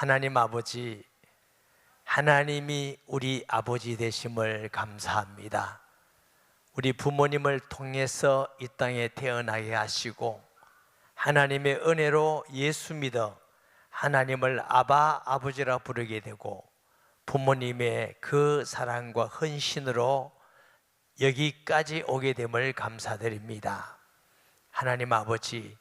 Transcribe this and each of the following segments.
하나님 아버지, 하나님이 우리 아버지 되심을 감사합니다. 우리 부모님을 통해서 이 땅에 태어나게 하시고 하나님의 은혜로 예수 믿어 하나님을 아바, 아버지라 부르게 되고 부모님의 그 사랑과 헌신으로 여기까지 오게 됨을 감사드립니다. 하나님 아버지,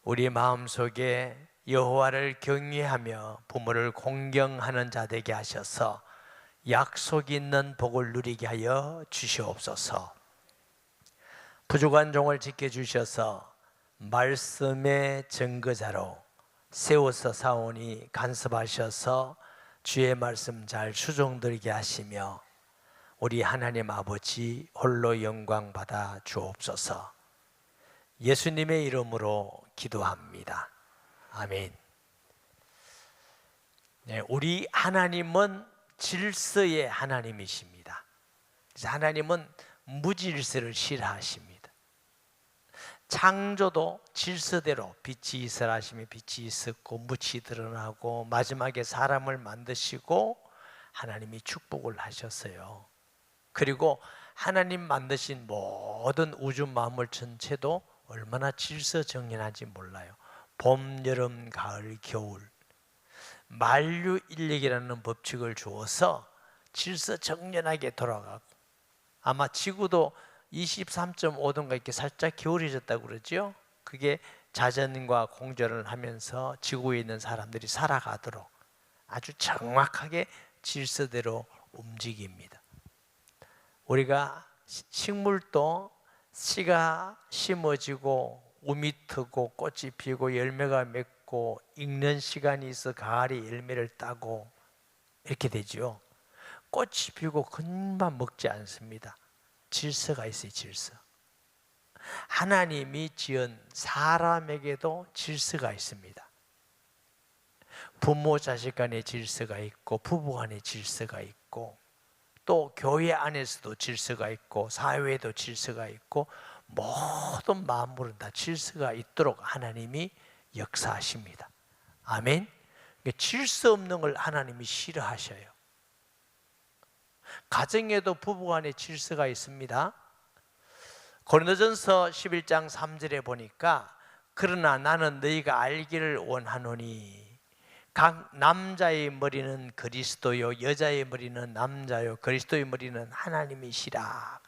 우리 마음속에 여호와를 경외하며 부모를 공경하는 자 되게 하셔서 약속 있는 복을 누리게 하여 주시옵소서. 부족한 종을 지켜주셔서 말씀의 증거자로 세워서 사오니 간섭하셔서 주의 말씀 잘 수종드리게 하시며 우리 하나님 아버지 홀로 영광 받아 주옵소서. 예수님의 이름으로 기도합니다. 아멘. 네, 우리 하나님은 질서의 하나님이십니다. 하나님은 무질서를 싫어하십니다. 창조도 질서대로 빛이 있으라 하시면 빛이 있었고 묻이 드러나고 마지막에 사람을 만드시고 하나님이 축복을 하셨어요. 그리고 하나님 만드신 모든 우주 만물 전체도 얼마나 질서정연한지 몰라요. 봄, 여름, 가을, 겨울 만류인력이라는 법칙을 주어서 질서정연하게 돌아가고 아마 지구도 23.5도인가 이렇게 살짝 기울어졌다고 그러죠. 그게 자전과 공전을 하면서 지구에 있는 사람들이 살아가도록 아주 정확하게 질서대로 움직입니다. 우리가 식물도 씨가 심어지고 우미 트고 꽃이 피고 열매가 맺고 익는 시간이 있어 가을에 열매를 따고 이렇게 되죠. 꽃이 피고 금방 먹지 않습니다. 질서가 있어요. 질서. 하나님이 지은 사람에게도 질서가 있습니다. 부모 자식 간의 질서가 있고 부부 간의 질서가 있고 또 교회 안에서도 질서가 있고 사회에도 질서가 있고 모든 만물은 다 질서가 있도록 하나님이 역사하십니다. 아멘. 질서 없는 걸 하나님이 싫어하셔요. 가정에도 부부간에 질서가 있습니다. 고린도전서 11장 3절에 보니까 그러나 나는 너희가 알기를 원하노니 각 남자의 머리는 그리스도요 여자의 머리는 남자요 그리스도의 머리는 하나님이시라.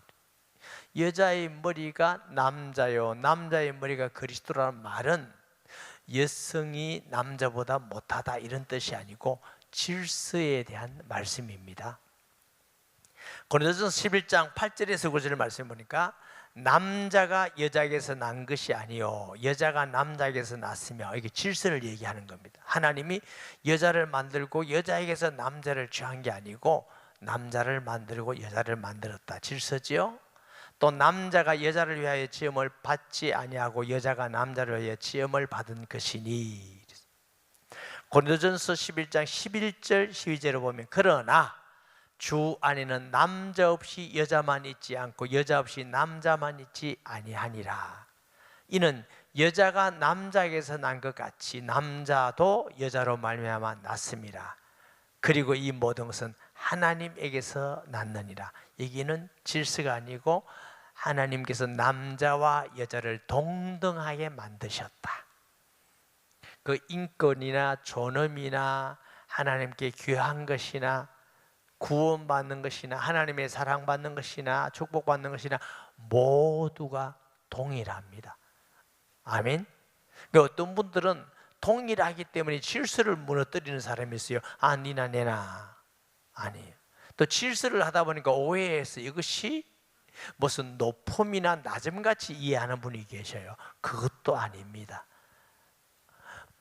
여자의 머리가 남자요 남자의 머리가 그리스도라는 말은 여성이 남자보다 못하다 이런 뜻이 아니고 질서에 대한 말씀입니다. 고린도전서 11장 8절에서 9절의 말씀 보니까 남자가 여자에게서 난 것이 아니요 여자가 남자에게서 났으며 이게 질서를 얘기하는 겁니다. 하나님이 여자를 만들고 여자에게서 남자를 취한 게 아니고 남자를 만들고 여자를 만들었다. 질서지요. 또 남자가 여자를 위하여 지음을 받지 아니하고 여자가 남자를 위하여 지음을 받은 것이니. 고린도전서 11장 11절 12절을 보면 그러나 주 안에는 남자 없이 여자만 있지 않고 여자 없이 남자만 있지 아니하니라. 이는 여자가 남자에게서 난 것 같이 남자도 여자로 말미암아 났음이라. 그리고 이 모든 것은 하나님에게서 났느니라. 여기는 질서가 아니고 하나님께서 남자와 여자를 동등하게 만드셨다. 그 인권이나 존엄이나 하나님께 귀한 것이나 구원받는 것이나 하나님의 사랑받는 것이나 축복받는 것이나 모두가 동일합니다. 아멘. 그러니까 어떤 분들은 동일하기 때문에 질서를 무너뜨리는 사람이 있어요. 아, 니나 내나. 아니에요. 또 질서를 하다 보니까 오해해서 이것이 무슨 높음이나 낮음같이 이해하는 분이 계셔요. 그것도 아닙니다.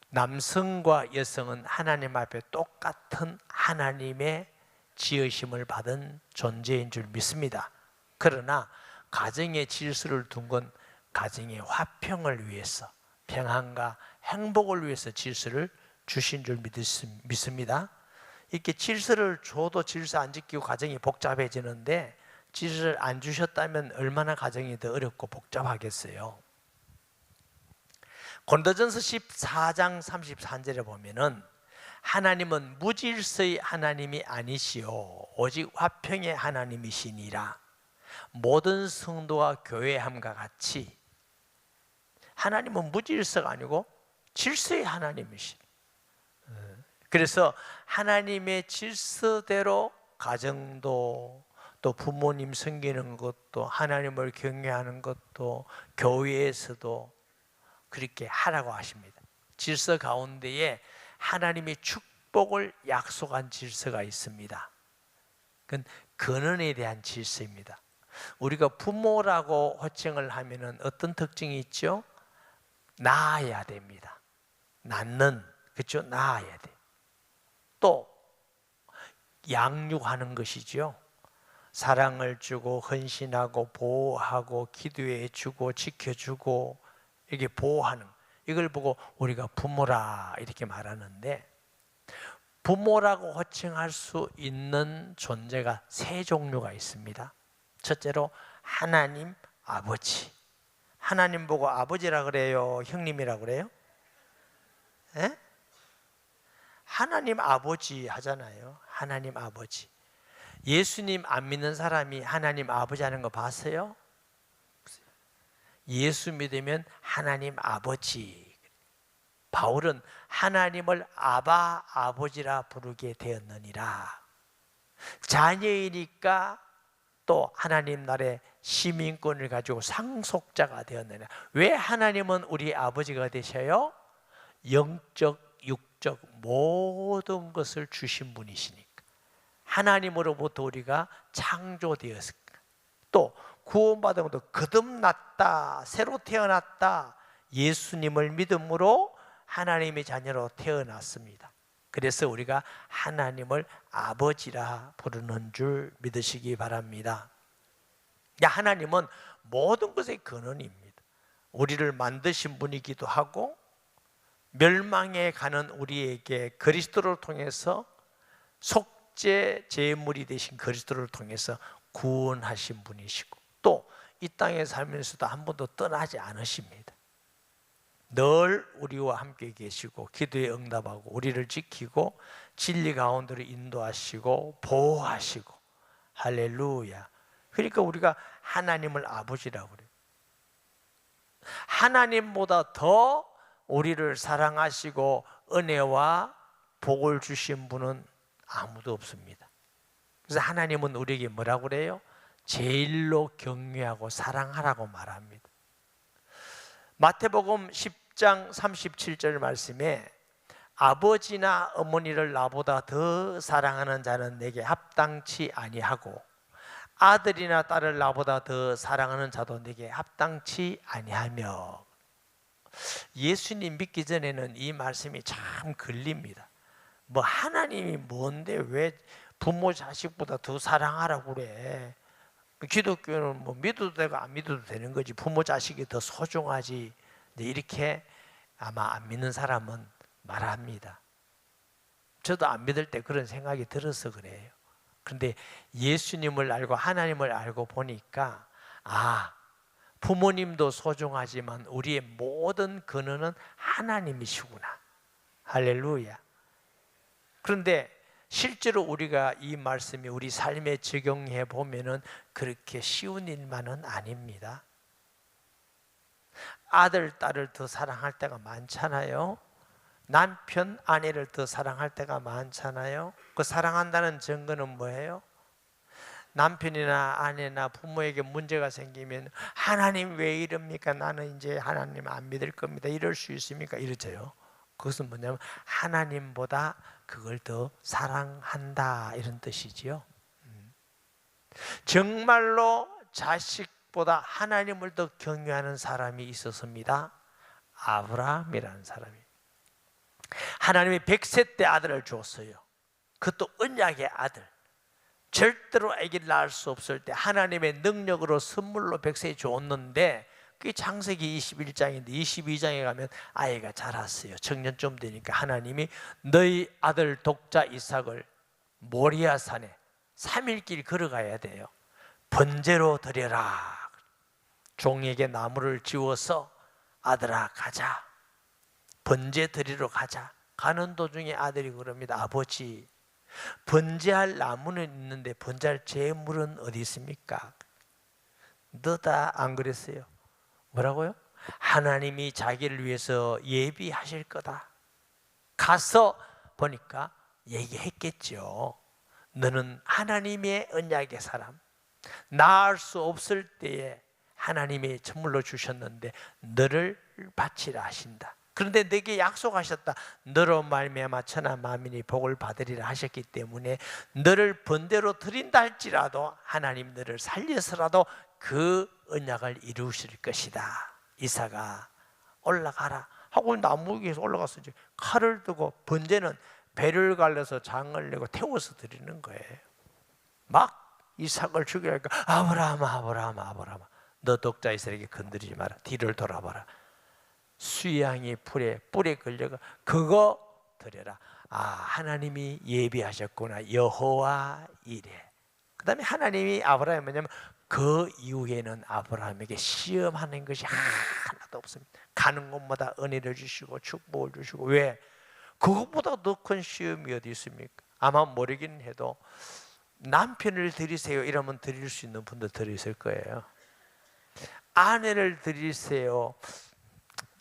남성과 여성은 하나님 앞에 똑같은 하나님의 지으심을 받은 존재인 줄 믿습니다. 그러나 가정의 질서를 둔 건 가정의 화평을 위해서 평안과 행복을 위해서 질서를 주신 줄 믿습니다. 이렇게 질서를 줘도 질서 안 지키고 가정이 복잡해지는데 질서를 안 주셨다면 얼마나 가정이 더 어렵고 복잡하겠어요. 고린도전서 14장 33절에 보면은 하나님은 무질서의 하나님이 아니시오 오직 화평의 하나님이시니라. 모든 성도가 교회함과 같이 하나님은 무질서가 아니고 질서의 하나님이시. 그래서 하나님의 질서대로 가정도 또 부모님 섬기는 것도 하나님을 경외하는 것도 교회에서도 그렇게 하라고 하십니다. 질서 가운데에 하나님의 축복을 약속한 질서가 있습니다. 그건 근원에 대한 질서입니다. 우리가 부모라고 호칭을 하면은 어떤 특징이 있죠? 낳아야 됩니다. 낳는, 그렇죠? 낳아야 돼. 또 양육하는 것이죠. 사랑을 주고 헌신하고 보호하고 기도해 주고 지켜주고 이게 보호하는, 이걸 보고 우리가 부모라 이렇게 말하는데, 부모라고 호칭할 수 있는 존재가 세 종류가 있습니다. 첫째로 하나님 아버지. 하나님 보고 아버지라 그래요? 형님이라 그래요? 에? 하나님 아버지 하잖아요. 하나님 아버지. 예수님 안 믿는 사람이 하나님 아버지 하는 거 봤어요? 예수 믿으면 하나님 아버지. 바울은 하나님을 아바 아버지라 부르게 되었느니라. 자녀이니까 또 하나님 나라의 시민권을 가지고 상속자가 되었느냐. 왜 하나님은 우리 아버지가 되셔요? 영적, 육적 모든 것을 주신 분이시니까. 하나님으로부터 우리가 창조되었을까. 또 구원받은 것도 거듭났다, 새로 태어났다. 예수님을 믿음으로 하나님의 자녀로 태어났습니다. 그래서 우리가 하나님을 아버지라 부르는 줄 믿으시기 바랍니다. 하나님은 모든 것의 근원입니다. 우리를 만드신 분이기도 하고 멸망에 가는 우리에게 그리스도를 통해서 속죄 제물이 되신 그리스도를 통해서 구원하신 분이시고, 또 이 땅에 살면서도 한 번도 떠나지 않으십니다. 늘 우리와 함께 계시고 기도에 응답하고 우리를 지키고 진리 가운데로 인도하시고 보호하시고, 할렐루야. 그러니까 우리가 하나님을 아버지라고 그래요. 하나님보다 더 우리를 사랑하시고 은혜와 복을 주신 분은 아무도 없습니다. 그래서 하나님은 우리에게 뭐라고 그래요? 제일로 경외하고 사랑하라고 말합니다. 마태복음 10장 37절 말씀에 아버지나 어머니를 나보다 더 사랑하는 자는 내게 합당치 아니하고 아들이나 딸을 나보다 더 사랑하는 자도 내게 합당치 아니하며. 예수님 믿기 전에는 이 말씀이 참 걸립니다. 뭐 하나님이 뭔데 왜 부모 자식보다 더 사랑하라고 그래? 기독교는 뭐 믿어도 되고 안 믿어도 되는 거지, 부모 자식이 더 소중하지, 이렇게 아마 안 믿는 사람은 말합니다. 저도 안 믿을 때 그런 생각이 들어서 그래요. 그런데 예수님을 알고 하나님을 알고 보니까 부모님도 소중하지만 우리의 모든 근원은 하나님이시구나. 할렐루야. 그런데 실제로 우리가 이 말씀이 우리 삶에 적용해 보면은 그렇게 쉬운 일만은 아닙니다. 아들, 딸을 더 사랑할 때가 많잖아요. 남편, 아내를 더 사랑할 때가 많잖아요. 그 사랑한다는 증거는 뭐예요? 남편이나 아내나 부모에게 문제가 생기면 하나님 왜 이럽니까? 나는 이제 하나님 안 믿을 겁니다. 이럴 수 있습니까? 이러죠. 그것은 뭐냐면 하나님보다 그걸 더 사랑한다 이런 뜻이지요. 정말로 자식보다 하나님을 더 경외하는 사람이 있었습니다. 아브라함이라는 사람이. 하나님이 100세 때 아들을 주었어요. 그것도 언약의 아들. 절대로 아기를 낳을 수 없을 때 하나님의 능력으로 선물로 100세에 줬는데, 그게 창세기 21장인데 22장에 가면 아이가 자랐어요. 청년쯤 되니까 하나님이 너희 아들 독자 이삭을 모리아 산에 3일길 걸어가야 돼요. 번제로 드려라. 종에게 나무를 지워서 아들아 가자, 번제 드리러 가자. 가는 도중에 아들이 그럽니다. 아버지, 번제할 나무는 있는데 번제할 제물은 어디 있습니까? 너다 안 그랬어요? 뭐라고요? 하나님이 자기를 위해서 예비하실 거다. 가서 보니까 얘기했겠죠. 너는 하나님의 언약의 사람, 낳을 수 없을 때에 하나님이 선물로 주셨는데 너를 바치라 하신다. 그런데 내게 약속하셨다. 너로 말미암아 천하 만민이 복을 받으리라 하셨기 때문에 너를 번대로 드린다 할지라도 하나님 너를 살려서라도 그 언약을 이루실 것이다. 이사가 올라가라 하고 나무 위에서 올라가서 이제 칼을 두고, 번제는 배를 갈라서 장을 내고 태워서 드리는 거예요. 막 이삭을 죽이려니까 아브라함아 너 독자 이스라엘에게 건드리지 마라. 뒤를 돌아봐라. 수양이 뿔에 걸려가 그거 드려라. 아, 하나님이 예비하셨구나. 여호와 이레. 그 다음에 하나님이 아브라함이 뭐냐면 그 이후에는 아브라함에게 시험하는 것이 하나도 없습니다. 가는 곳마다 은혜를 주시고 축복을 주시고. 왜? 그것보다 더 큰 시험이 어디 있습니까? 아마 모르긴 해도 남편을 드리세요 이러면 드릴 수 있는 분도 들으실 거예요. 아내를 드리세요,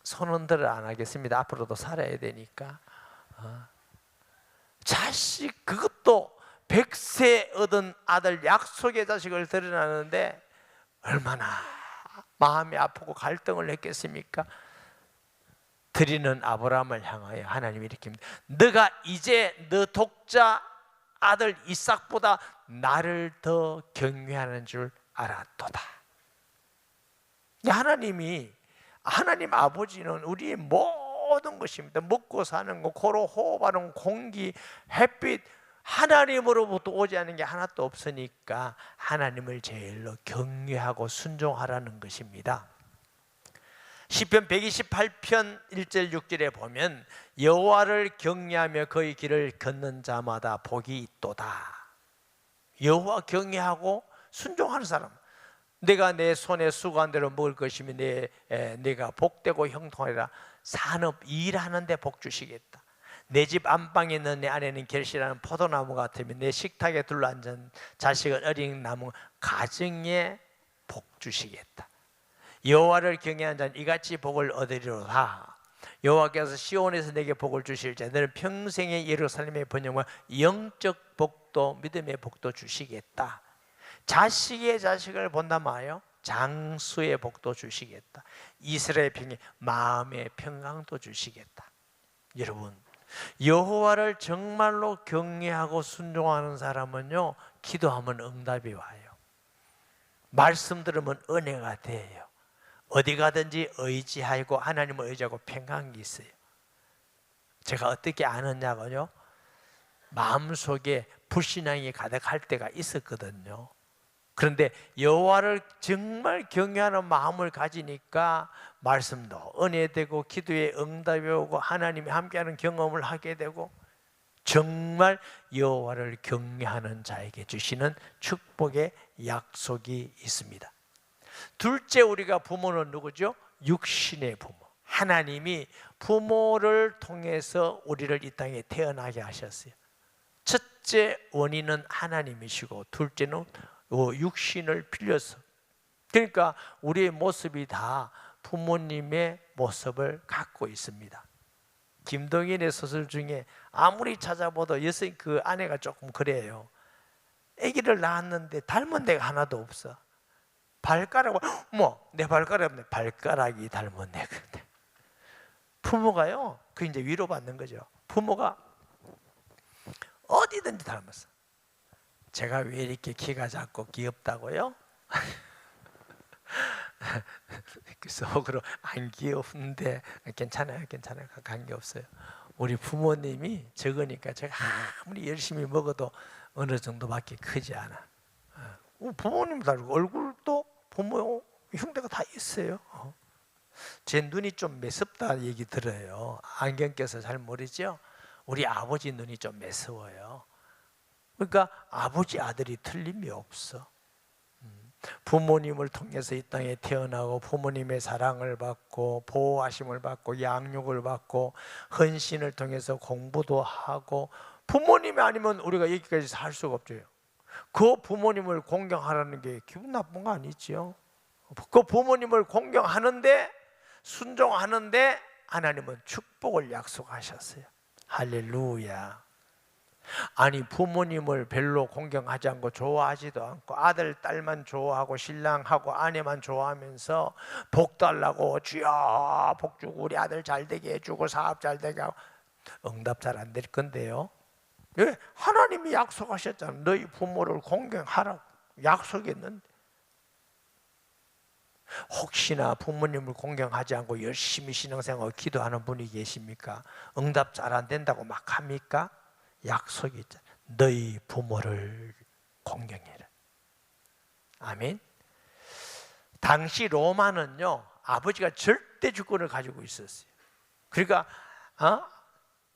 손흔들을 안 하겠습니다. 앞으로도 살아야 되니까. 자식, 그것도 100세 얻은 아들, 약속의 자식을 드러나는데 얼마나 마음이 아프고 갈등을 했겠습니까? 드리는 아브라함을 향하여 하나님이 이렇게 합니다. 너가 이제 너 독자 아들 이삭보다 나를 더 경외하는 줄 알았도다. 하나님 아버지는 우리의 모든 것입니다. 먹고 사는 거, 코로 호흡하는 공기, 햇빛, 하나님으로부터 오지 않는 게 하나도 없으니까 하나님을 제일로 경외하고 순종하라는 것입니다. 시편 128편 1절 6절에 보면 여호와를 경외하며 그의 길을 걷는 자마다 복이 있도다. 여호와 경외하고 순종하는 사람, 내가 내 손에 수고한 대로 먹을 것이며 내가 복되고 형통하리라. 산업 일하는데 복 주시겠다. 내 집 안방에 있는 내 아내는 결실하는 포도나무 같으며 내 식탁에 둘러앉은 자식은 어린 나무, 가정에 복 주시겠다. 여호와를 경외하는 자는 이같이 복을 얻으리로다. 여호와께서 시온에서 내게 복을 주실지 너는 평생의 예루살렘의 번영과 영적 복도 믿음의 복도 주시겠다. 자식의 자식을 본다 말이요, 장수의 복도 주시겠다. 이스라엘 평의 마음의 평강도 주시겠다. 여러분, 여호와를 정말로 경외하고 순종하는 사람은요, 기도하면 응답이 와요. 말씀 들으면 은혜가 돼요. 어디 가든지 의지하고 하나님을 의지하고 평강이 있어요. 제가 어떻게 아느냐고요? 마음속에 불신앙이 가득할 때가 있었거든요. 그런데 여호와를 정말 경외하는 마음을 가지니까 말씀도 은혜되고 기도에 응답이 오고 하나님이 함께하는 경험을 하게 되고, 정말 여호와를 경외하는 자에게 주시는 축복의 약속이 있습니다. 둘째, 우리가 부모는 누구죠? 육신의 부모. 하나님이 부모를 통해서 우리를 이 땅에 태어나게 하셨어요. 첫째 원인은 하나님이시고 둘째는 육신을 빌려서. 그러니까 우리의 모습이 다 부모님의 모습을 갖고 있습니다. 김동인의 소설 중에 아무리 찾아봐도 그 아내가 조금 그래요. 아기를 낳았는데 닮은 데가 하나도 없어. 발가락을, 내 발가락 없네. 발가락이 닮은 내. 부모가요, 그 이제 위로받는 거죠. 부모가 어디든지 닮았어. 제가 왜 이렇게 키가 작고 귀엽다고요? 속으로 안 귀여운데 괜찮아요. 관계없어요. 우리 부모님이 적으니까 제가 아무리 열심히 먹어도 어느 정도밖에 크지 않아. 부모님 다르고 얼굴도 부모 흉내가 다 있어요. 제 눈이 좀 매섭다 얘기 들어요. 안경 껴서 잘 모르죠? 우리 아버지 눈이 좀 매서워요. 그러니까 아버지 아들이 틀림이 없어. 부모님을 통해서 이 땅에 태어나고 부모님의 사랑을 받고 보호하심을 받고 양육을 받고 헌신을 통해서 공부도 하고, 부모님이 아니면 우리가 여기까지 살 수가 없죠. 그 부모님을 공경하라는 게 기분 나쁜 거 아니지요? 그 부모님을 공경하는데, 순종하는데 하나님은 축복을 약속하셨어요. 할렐루야. 아니, 부모님을 별로 공경하지 않고 좋아하지도 않고 아들 딸만 좋아하고 신랑하고 아내만 좋아하면서 복 달라고 주여 복 주고 우리 아들 잘 되게 해주고 사업 잘 되게 하고, 응답 잘 안 될 건데요. 왜? 하나님이 약속하셨잖아. 너희 부모를 공경하라고 약속했는데. 혹시나 부모님을 공경하지 않고 열심히 신앙생활 기도하는 분이 계십니까? 응답 잘 안 된다고 막 합니까? 약속이 있잖아. 너희 부모를 공경해라. 아멘. 당시 로마는요, 아버지가 절대 주권을 가지고 있었어요. 그러니까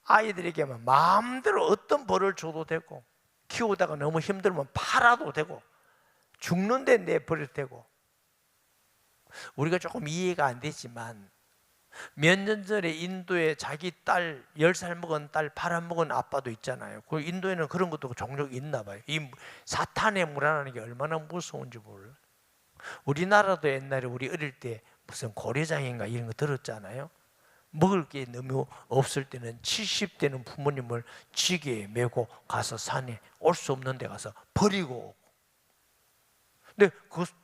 아이들에게만 마음대로 어떤 벌을 줘도 되고, 키우다가 너무 힘들면 팔아도 되고, 죽는데 내버려도 되고. 우리가 조금 이해가 안 되지만 몇 년 전에 인도에 자기 딸 10살 먹은 딸 팔아먹은 아빠도 있잖아요. 그 인도에는 그런 것도 종종 있나 봐요. 이 사탄의 무라는 게 얼마나 무서운지 몰라. 우리나라도 옛날에 우리 어릴 때 무슨 고려장인가 이런 거 들었잖아요. 먹을 게 너무 없을 때는 70대는 부모님을 지게에 메고 가서 산에 올 수 없는 데 가서 버리고 오고. 근데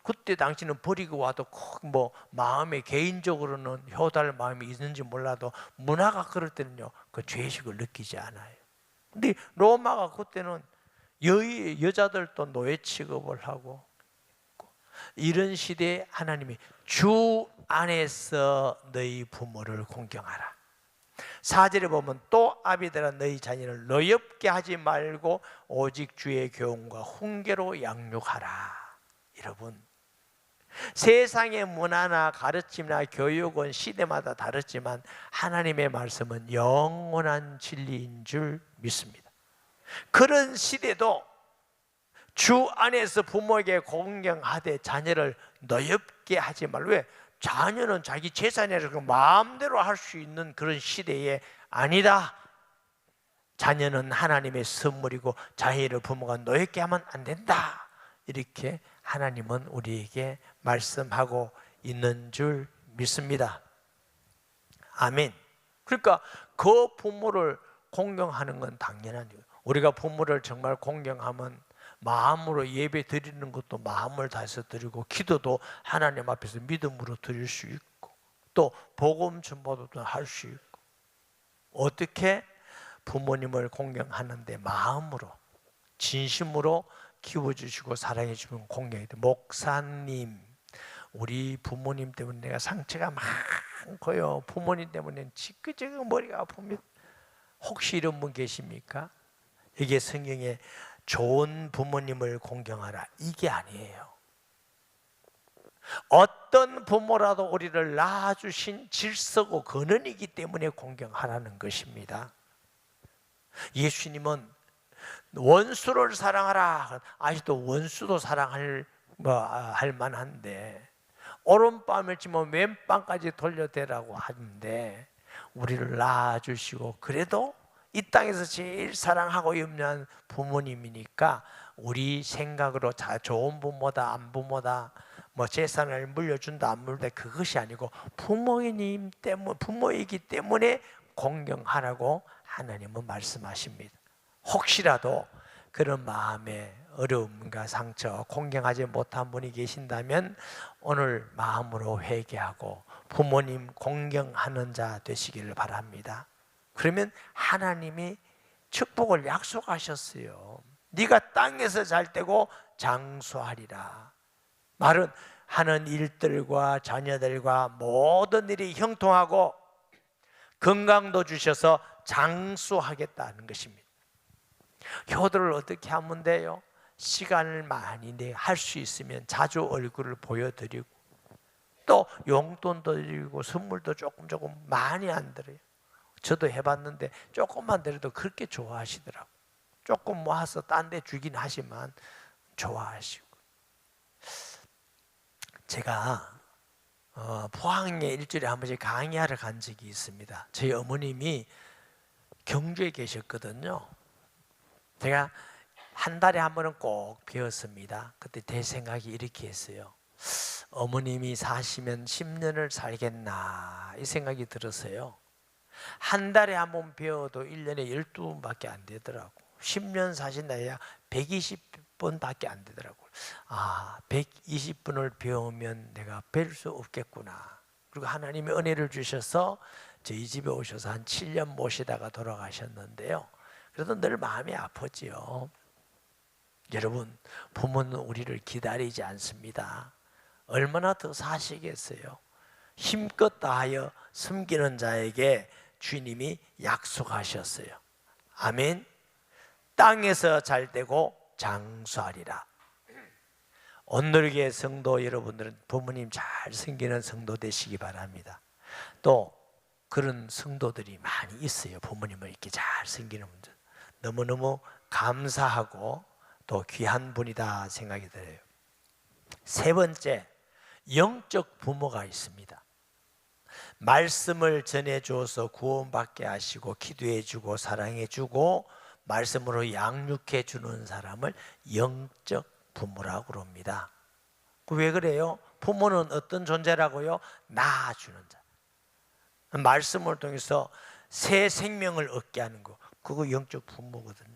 그때 당시는 버리고 와도 뭐 마음에 개인적으로는 효달 마음이 있는지 몰라도 문화가 그럴 때는요, 그 죄의식을 느끼지 않아요. 근데 로마가 그때는 여자들도 노예 취급을 하고, 이런 시대에 하나님이 주 안에서 너희 부모를 공경하라. 4절에 보면 또 아비들아 너희 자녀를 노엽게 하지 말고 오직 주의 교훈과 훈계로 양육하라. 여러분, 세상의 문화나 가르침이나 교육은 시대마다 다르지만 하나님의 말씀은 영원한 진리인 줄 믿습니다. 그런 시대도 주 안에서 부모에게 공경하되 자녀를 노엽게 하지 말고. 왜? 자녀는 자기 재산이라서 마음대로 할 수 있는 그런 시대에 아니다. 자녀는 하나님의 선물이고 자녀를 부모가 노엽게 하면 안 된다. 이렇게 하나님은 우리에게 말씀하고 있는 줄 믿습니다. 아멘. 그러니까 그 부모를 공경하는 건 당연한 거예요. 우리가 부모를 정말 공경하면 마음으로 예배 드리는 것도 마음을 다해서 드리고, 기도도 하나님 앞에서 믿음으로 드릴 수 있고, 또 복음 전파도 할 수 있고. 어떻게? 부모님을 공경하는데 마음으로 진심으로 키워주시고 사랑해주면 공경이 돼. 목사님, 우리 부모님 때문에 내가 상처가 많고요, 부모님 때문에 지긋지긋 머리가 아픕니다. 혹시 이런 분 계십니까? 이게 성경에 좋은 부모님을 공경하라 이게 아니에요. 어떤 부모라도 우리를 낳아주신 질서고 근원이기 때문에 공경하라는 것입니다. 예수님은 원수를 사랑하라. 아직도 원수도 사랑할 할 만한데, 오른밤을 치면 왼밤까지 돌려대라고 하는데, 우리를 낳아주시고 그래도 이 땅에서 제일 사랑하고 염려한 부모님이니까 우리 생각으로 좋은 부모다 안 부모다, 뭐 재산을 물려준다 안 물려준다, 그것이 아니고 부모님 때문에, 부모이기 때문에 공경하라고 하나님은 말씀하십니다. 혹시라도 그런 마음에 어려움과 상처, 공경하지 못한 분이 계신다면 오늘 마음으로 회개하고 부모님 공경하는 자 되시기를 바랍니다. 그러면 하나님이 축복을 약속하셨어요. 네가 땅에서 잘 되고 장수하리라. 말은 하는 일들과 자녀들과 모든 일이 형통하고 건강도 주셔서 장수하겠다는 것입니다. 효도를 어떻게 하면 돼요? 시간을 많이 할 수 있으면 자주 얼굴을 보여드리고, 또 용돈도 드리고 선물도 조금 많이 안 드려요. 저도 해봤는데 조금만 드려도 그렇게 좋아하시더라고요. 조금 모아서 딴 데 주긴 하지만 좋아하시고. 제가 포항에 일주일에 한 번씩 강의하러 간 적이 있습니다. 저희 어머님이 경주에 계셨거든요. 제가 한 달에 한 번은 꼭 배웠습니다. 그때 제 생각이 이렇게 했어요. 어머님이 사시면 10년을 살겠나 이 생각이 들었어요. 한 달에 한 번 배워도 1년에 12번밖에 안 되더라고. 10년 사신다 해야 120번밖에 안 되더라고. 120번을 배우면 내가 뵐 수 없겠구나. 그리고 하나님이 은혜를 주셔서 저희 집에 오셔서 한 7년 모시다가 돌아가셨는데요. 그래도 늘 마음이 아프지요. 여러분, 부모는 우리를 기다리지 않습니다. 얼마나 더 사시겠어요? 힘껏 다하여 섬기는 자에게 주님이 약속하셨어요. 아멘. 땅에서 잘되고 장수하리라. 온누리교회 성도 여러분들은 부모님 잘 섬기는 성도 되시기 바랍니다. 또 그런 성도들이 많이 있어요. 부모님을 이렇게 잘 섬기는 분들. 너무너무 감사하고 또 귀한 분이다 생각이 들어요. 세 번째, 영적 부모가 있습니다. 말씀을 전해주어서 구원받게 하시고 기도해주고 사랑해주고 말씀으로 양육해주는 사람을 영적 부모라고 그럽니다. 왜 그래요? 부모는 어떤 존재라고요? 낳아주는 자. 말씀을 통해서 새 생명을 얻게 하는 거, 그거 영적 부모거든요.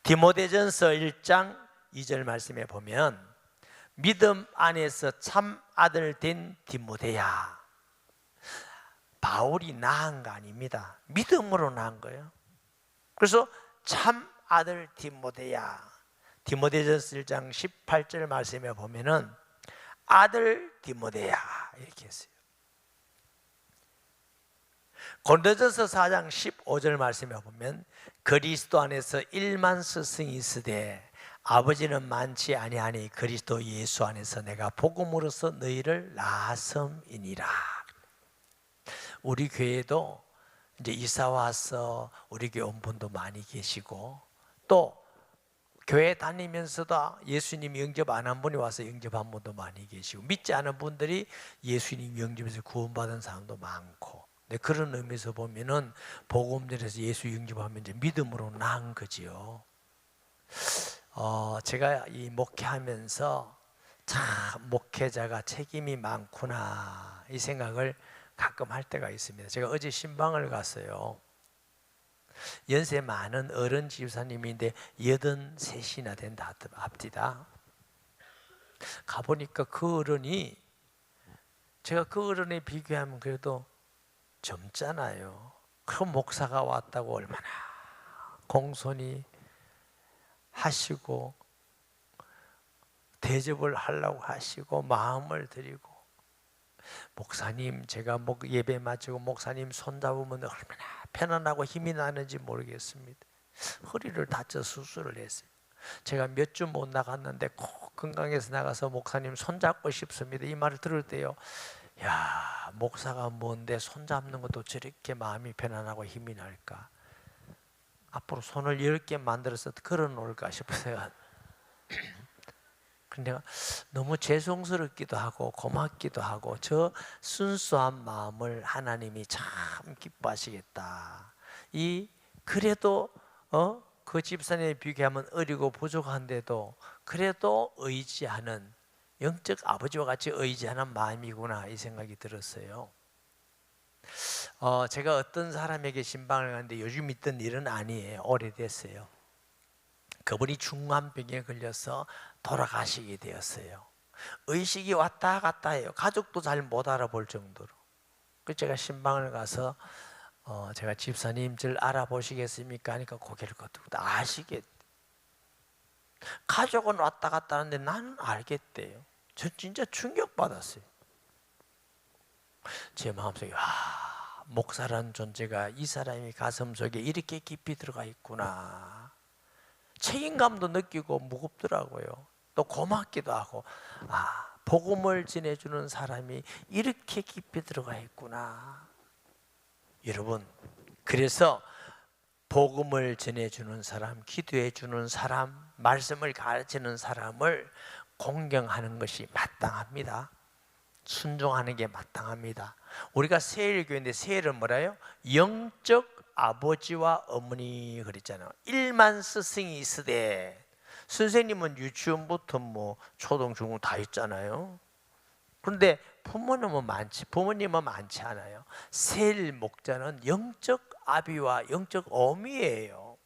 디모데전서 1장 2절 말씀에 보면 믿음 안에서 참 아들 된 디모데야. 바울이 낳은 거 아닙니다. 믿음으로 낳은 거예요. 그래서 참 아들 디모데야. 디모데전서 1장 18절 말씀에 보면은 아들 디모데야 이렇게 했어요. 고린도전서 4장 15절 말씀에 보면 그리스도 안에서 1만 스승이 있으되 아버지는 많지 아니하니 그리스도 예수 안에서 내가 복음으로써 너희를 낳았음이니라. 우리 교회도 이제 이사 와서 우리 교회 온 분도 많이 계시고 또 교회 다니면서도 예수님 영접 안 한 분이 와서 영접한 분도 많이 계시고 믿지 않은 분들이 예수님 영접해서 구원받은 사람도 많고. 네, 그런 의미에서 보면은 복음 전해서 예수 영접하면 이제 믿음으로 낳은 거지요. 제가 이 목회하면서 참 목회자가 책임이 많구나 이 생각을 가끔 할 때가 있습니다. 제가 어제 신방을 갔어요. 연세 많은 어른 집사님인데 83이나 된다 합디다. 가보니까 그 어른이 제가 그 어른에 비교하면 그래도 젊잖아요. 그럼 목사가 왔다고 얼마나 공손히 하시고 대접을 하려고 하시고 마음을 드리고 목사님 제가 예배 마치고 목사님 손잡으면 얼마나 편안하고 힘이 나는지 모르겠습니다. 허리를 다쳐 수술을 했어요. 제가 몇 주 못 나갔는데 꼭 건강해서 나가서 목사님 손잡고 싶습니다. 이 말을 들을 때요, 야, 목사가 뭔데 손잡는 것도 저렇게 마음이 편안하고 힘이 날까? 앞으로 손을 10개 만들어서 걸어놓을까 싶어서 근데 내가 너무 죄송스럽기도 하고 고맙기도 하고 저 순수한 마음을 하나님이 참 기뻐하시겠다. 그래도 그 집사님에 비교하면 어리고 부족한데도 그래도 의지하는 영적 아버지와 같이 의지하는 마음이구나 이 생각이 들었어요. 제가 어떤 사람에게 신방을 갔는데 요즘 있던 일은 아니에요. 오래됐어요. 그분이 중환병에 걸려서 돌아가시게 되었어요. 의식이 왔다 갔다 해요. 가족도 잘 못 알아볼 정도로. 그래서 제가 신방을 가서 제가 집사님 절 알아보시겠습니까? 하니까 고개를 끄덕 아시겠. 가족은 왔다 갔다 하는데 나는 알겠대요. 저 진짜 충격받았어요. 제 마음속에 목사라는 존재가 이 사람의 가슴속에 이렇게 깊이 들어가 있구나. 책임감도 느끼고 무겁더라고요. 또 고맙기도 하고 복음을 전해주는 사람이 이렇게 깊이 들어가 있구나. 여러분, 그래서 복음을 전해주는 사람, 기도해주는 사람, 말씀을 가르치는 사람을 공경하는 것이 마땅합니다. 순종하는 게 마땅합니다. 우리가 세일교회인데 세일은 뭐라요? 영적 아버지와 어머니 그랬잖아요. 1만 스승이 있으되, 선생님은 유치원부터 뭐 초등 중등 다 있잖아요. 그런데 부모님은 많지 않아요. 세일 목자는 영적 아비와 영적 어미예요.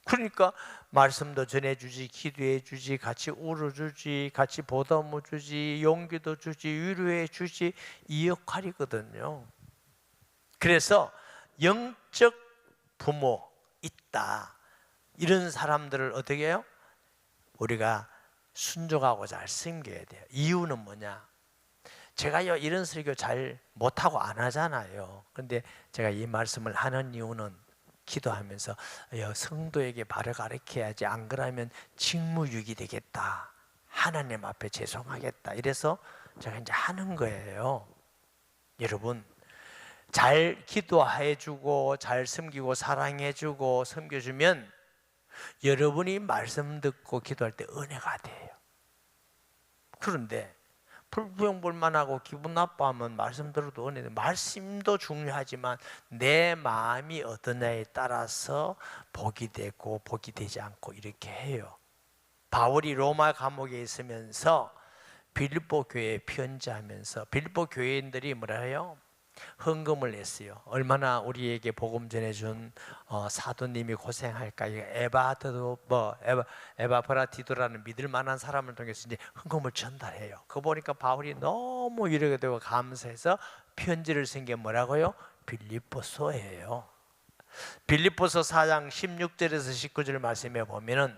그러니까 말씀도 전해주지, 기도해주지, 같이 울어주지, 같이 보듬어주지, 용기도 주지, 위로해주지, 이 역할이거든요. 그래서 영적 부모 있다, 이런 사람들을 어떻게 해요? 우리가 순종하고 잘 섬겨야 돼요. 이유는 뭐냐? 제가요 이런 설교 잘 못하고 안 하잖아요. 그런데 제가 이 말씀을 하는 이유는 기도하면서 성도에게 바로 가르쳐야지, 안 그러면 직무유기 되겠다, 하나님 앞에 죄송하겠다, 이래서 제가 이제 하는 거예요. 여러분, 잘 기도해주고 잘 섬기고 사랑해주고 섬겨주면 여러분이 말씀 듣고 기도할 때 은혜가 돼요. 그런데 불평불만하고 기분 나빠하면 말씀 들어도 은혜, 말씀도 중요하지만 내 마음이 어떠냐에 따라서 복이 되고 복이 되지 않고 이렇게 해요. 바울이 로마 감옥에 있으면서 빌립보 교회에 편지하면서 빌립보 교회인들이 뭐라 해요? 헌금을 냈어요. 얼마나 우리에게 복음 전해준 사도님이 고생할까. 에바브라티도라는 믿을 만한 사람을 통해서 이제 헌금을 전달해요. 그거 보니까 바울이 너무 위로가 되고 감사해서 편지를 쓴 게 뭐라고요? 빌립보서예요. 빌립보서 4장 16절에서 19절 말씀에 보면은,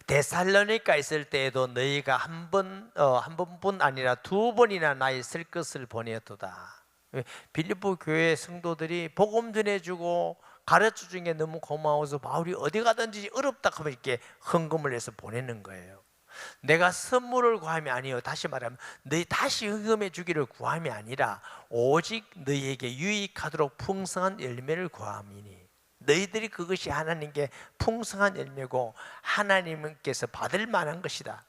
데살로니가 있을 때에도 너희가 한 번뿐 아니라 2번이나 나의 쓸 것을 보내었도다. 빌립보 교회 성도들이 복음 전해주고 가르쳐 준 게 너무 고마워서 바울이 어디 가든지 어렵다 하면 이렇게 헌금을 해서 보내는 거예요. 내가 선물을 구함이 아니요, 다시 말하면 너희 다시 헌금해 주기를 구함이 아니라 오직 너희에게 유익하도록 풍성한 열매를 구함이니, 너희들이 그것이 하나님께 풍성한 열매고 하나님께서 받을 만한 것이다.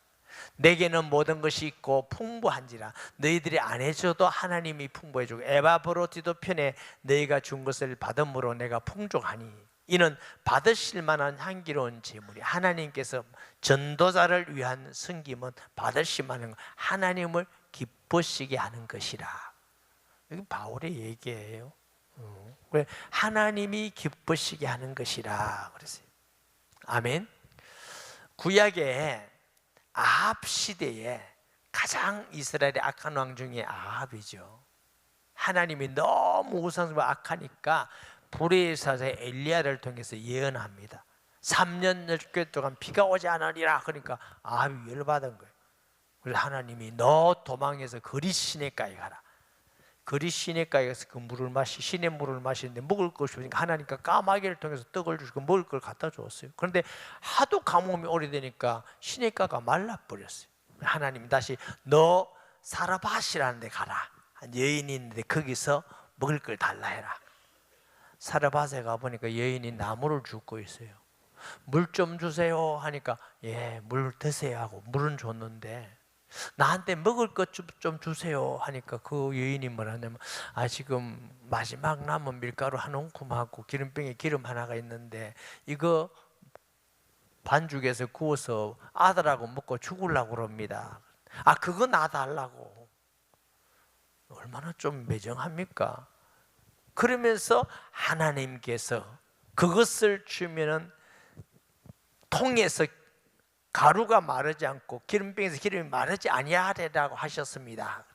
내게는 모든 것이 있고 풍부한지라 너희들이 안 해줘도 하나님이 풍부해주고, 에바브로티도 편에 너희가 준 것을 받음으로 내가 풍족하니, 이는 받으실 만한 향기로운 제물이, 하나님께서 전도자를 위한 섬김은 받으실 만한 하나님을 기쁘시게 하는 것이라. 여기 바울의 얘기예요. 하나님이 기쁘시게 하는 것이라 그랬어요. 아멘. 구약의 아합 시대에 가장 이스라엘의 악한 왕 중에 아합이죠. 하나님이 너무 우상숭배 악하니까 불의 사자 엘리야를 통해서 예언합니다. 3년 10개월 동안 비가 오지 않으리라. 그러니까 아합이 열받은 거예요. 그래서 하나님이 너 도망해서 거리 시내가에 가라. 거리 시내가에 가서 그 물을 시내 물을 마시는데 먹을 것이 없으니까 하나님과 까마귀를 통해서 떡을 주시고 먹을 걸 갖다 주었어요. 그런데 하도 가뭄이 오래되니까 시내가가 말라버렸어요. 하나님이 다시 너 사르밧이라는 데 가라. 한 여인이 있는데 거기서 먹을 걸 달라 해라. 사르밧에 가보니까 여인이 나무를 줍고 있어요. 물 좀 주세요 하니까 예, 물 드세요 하고 물은 줬는데, 나한테 먹을 것 좀 주세요 하니까 그 여인이 뭐라냐면, 지금 마지막 남은 밀가루 한 움큼하고 기름병에 기름 하나가 있는데 이거 반죽해서 구워서 아들하고 먹고 죽으려고 그럽니다. 그거 나 달라고. 얼마나 좀 매정합니까? 그러면서 하나님께서 그것을 주면은 통에서 가루가 마르지 않고 기름병에서 기름이 마르지 아니하리라고 하셨습니다.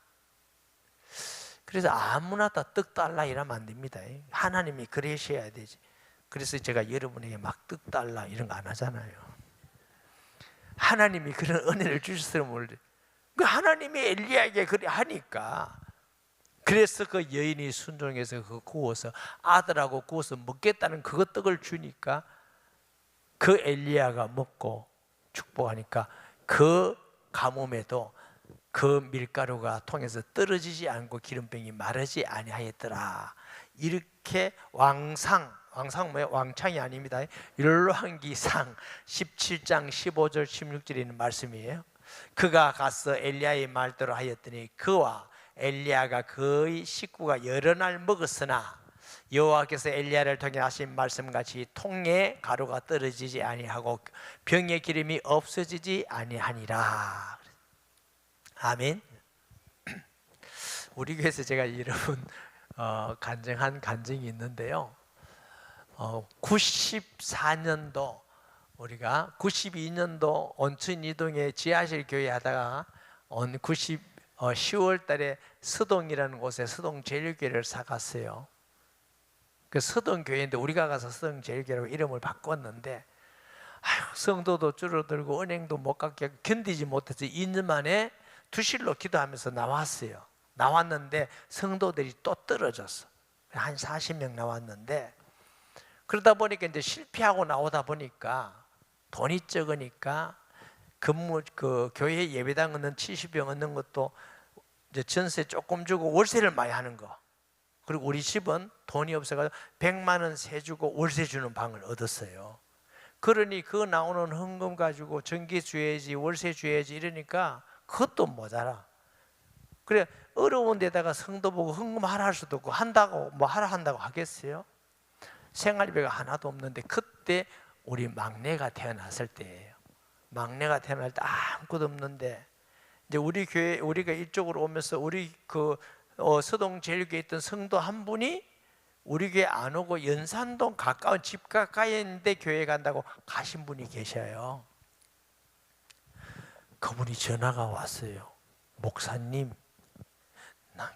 그래서 아무나 다 떡 달라 이러면 안 됩니다. 하나님이 그러셔야 되지. 그래서 제가 여러분에게 막 떡 달라 이런 거 안 하잖아요. 하나님이 그런 은혜를 주셨으면 모르지. 하나님이 엘리야에게 그래 하니까, 그래서 그 여인이 순종해서 그거 구워서 아들하고 구워서 먹겠다는 그거 떡을 주니까 그 엘리야가 먹고 축복하니까 그 가뭄에도 그 밀가루가 통해서 떨어지지 않고 기름병이 마르지 아니하였더라. 이렇게 왕상 왕상 뭐예요? 왕창이 아닙니다. 열왕기상 17장 15절 16절에 있는 말씀이에요. 그가 가서 엘리야의 말대로 하였더니 그와 엘리야가 그의 식구가 여러 날 먹었으나 여호와께서 엘리야를 통해 하신 말씀같이 통에 가루가 떨어지지 아니하고 병의 기름이 없어지지 아니하니라. 아멘. 우리 교회에서 제가 여러분 간증한 간증이 있는데요. 94년도 우리가 92년도 온천 이동에 지하실 교회 하다가 10월 달에 서동이라는 곳에 서동 제일교회를 사갔어요. 그 서동 교회인데 우리가 가서 서동 제일교회라고 이름을 바꿨는데 성도도 줄어들고 은행도 못 갖게 견디지 못해서 2년 만에 두실로 기도하면서 나왔어요. 나왔는데 성도들이 또 떨어졌어. 한 40명 나왔는데 그러다 보니까 이제 실패하고 나오다 보니까 돈이 적으니까 그 교회 예배당 얻는 70병 얻는 것도 이제 전세 조금 주고 월세를 많이 하는 거. 그리고 우리 집은 돈이 없어가지고 100만 원 세 주고 월세 주는 방을 얻었어요. 그러니 그 나오는 헌금 가지고 전기 줘야지 월세 줘야지 이러니까 그것도 모자라. 그래 어려운 데다가 성도 보고 헌금 하라 할 수도 없고 한다고 뭐 하라 한다고 하겠어요? 생활비가 하나도 없는데 그때 우리 막내가 태어났을 때예요. 막내가 태어날 때 아무것도 없는데 이제 우리 교회 우리가 이쪽으로 오면서 우리 그 서동 제일교회에 있던 성도 한 분이 우리 교회 안 오고 연산동 가까운 집 가까이 있는데 교회 간다고 가신 분이 계셔요. 그분이 전화가 왔어요. 목사님, 난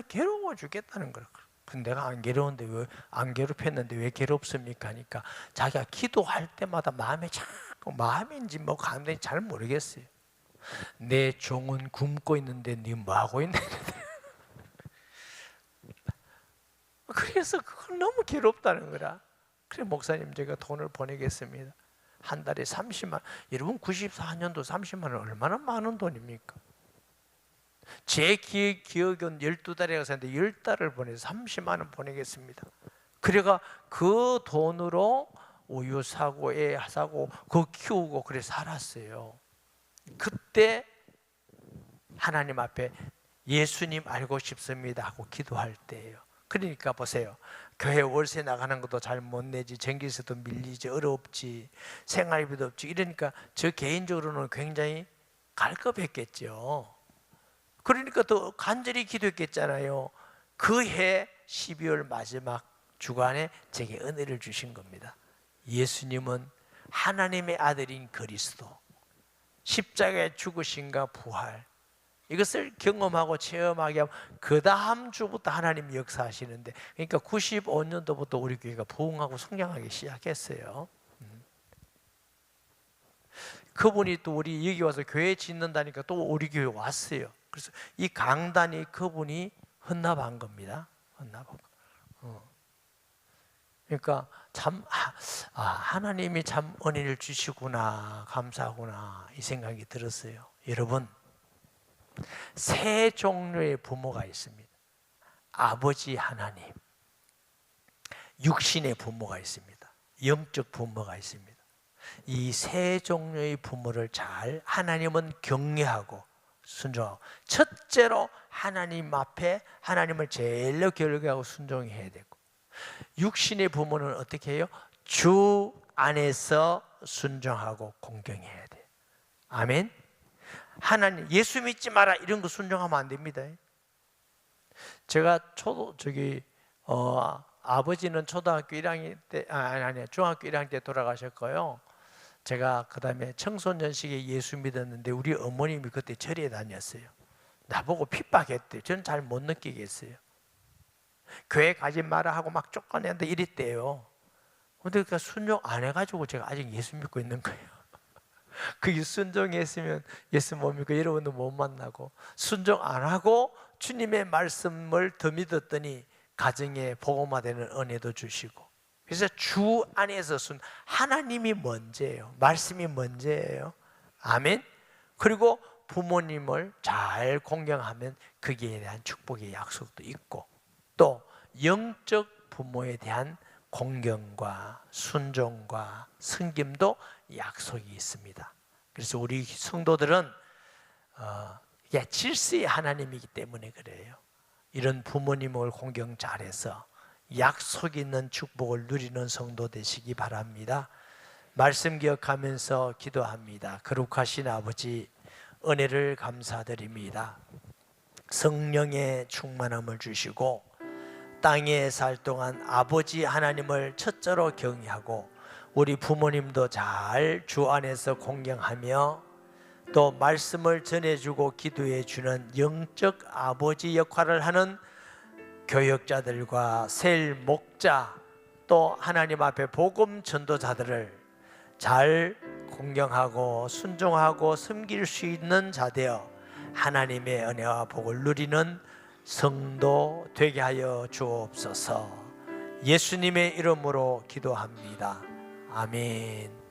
괴로워 죽겠다는 거예요. 근데 내가 안 괴로운데 왜 안 괴롭혔는데 왜 괴롭습니까? 하니까 자기가 기도할 때마다 마음에 자꾸 마음인지 뭐 감정인지 잘 모르겠어요. 내 종은 굶고 있는데 네 뭐 하고 있는데 그래서 그걸 너무 괴롭다는 거라. 그래 목사님 제가 돈을 보내겠습니다. 한 달에 30만 원. 여러분 94년도 30만 원 얼마나 많은 돈입니까? 제 기억은 12달에 가서 했는데 10달을 보내서 30만 원 보내겠습니다. 그래가 그 돈으로 우유 사고 애 사고 그거 키우고 그래 살았어요. 그때 하나님 앞에 예수님 알고 싶습니다 하고 기도할 때예요. 그러니까 보세요. 교회 월세 나가는 것도 잘 못 내지, 전기세도 밀리지, 어렵지, 생활비도 없지. 이러니까 저 개인적으로는 굉장히 갈급했겠죠. 그러니까 더 간절히 기도했겠잖아요. 그 해 12월 마지막 주간에 제게 은혜를 주신 겁니다. 예수님은 하나님의 아들인 그리스도, 십자가에 죽으신가 부활, 이것을 경험하고 체험하게 하고 그 다음 주부터 하나님 역사하시는데, 그러니까 95년도부터 우리 교회가 부흥하고 성장하기 시작했어요. 그분이 또 우리 여기 와서 교회 짓는다니까 또 우리 교회 왔어요. 그래서 이 강단이 그분이 헌납한 겁니다. 헌납한 거. 그러니까 참 하나님이 참 은혜를 주시구나, 감사하구나 이 생각이 들었어요. 여러분, 세 종류의 부모가 있습니다. 아버지 하나님, 육신의 부모가 있습니다. 영적 부모가 있습니다. 이 세 종류의 부모를 잘 하나님은 경외하고 순종하고, 첫째로 하나님 앞에 하나님을 제일로 경외하고 순종해야 되고, 육신의 부모는 어떻게 해요? 주 안에서 순종하고 공경해야 돼요. 아멘. 하나님 예수 믿지 마라 이런 거 순종하면 안 됩니다. 제가 아버지는 초등학교 1학년 때 중학교 1학년 때 돌아가셨고요. 제가 그 다음에 청소년식에 예수 믿었는데 우리 어머님이 그때 절에 다녔어요. 나보고 핍박했대요. 저는 잘 못 느끼겠어요. 교회 가지 마라 하고 막 쫓아내는데 이랬대요. 근데 그러니까 순종 안 해가지고 제가 아직 예수 믿고 있는 거예요. 그게 순종했으면 예수 못 믿고 여러분도 못 만나고, 순종 안 하고 주님의 말씀을 더 믿었더니 가정에 복음화되는 은혜도 주시고, 그래서 주 안에서 하나님이 먼저예요. 말씀이 먼저예요. 아멘. 그리고 부모님을 잘 공경하면 거기에 대한 축복의 약속도 있고, 또 영적 부모에 대한 공경과 순종과 섬김도 약속이 있습니다. 그래서 우리 성도들은 이게 질서의 하나님이기 때문에 그래요. 이런 부모님을 공경 잘해서 약속 있는 축복을 누리는 성도 되시기 바랍니다. 말씀 기억하면서 기도합니다. 거룩하신 아버지, 은혜를 감사드립니다. 성령의 충만함을 주시고 땅에 살 동안 아버지 하나님을 첫째로 경외하고 우리 부모님도 잘 주 안에서 공경하며 또 말씀을 전해주고 기도해주는 영적 아버지 역할을 하는 교역자들과 셀 목자 또 하나님 앞에 복음 전도자들을 잘 공경하고 순종하고 섬길 수 있는 자 되어 하나님의 은혜와 복을 누리는 성도 되게 하여 주옵소서. 예수님의 이름으로 기도합니다. 아멘.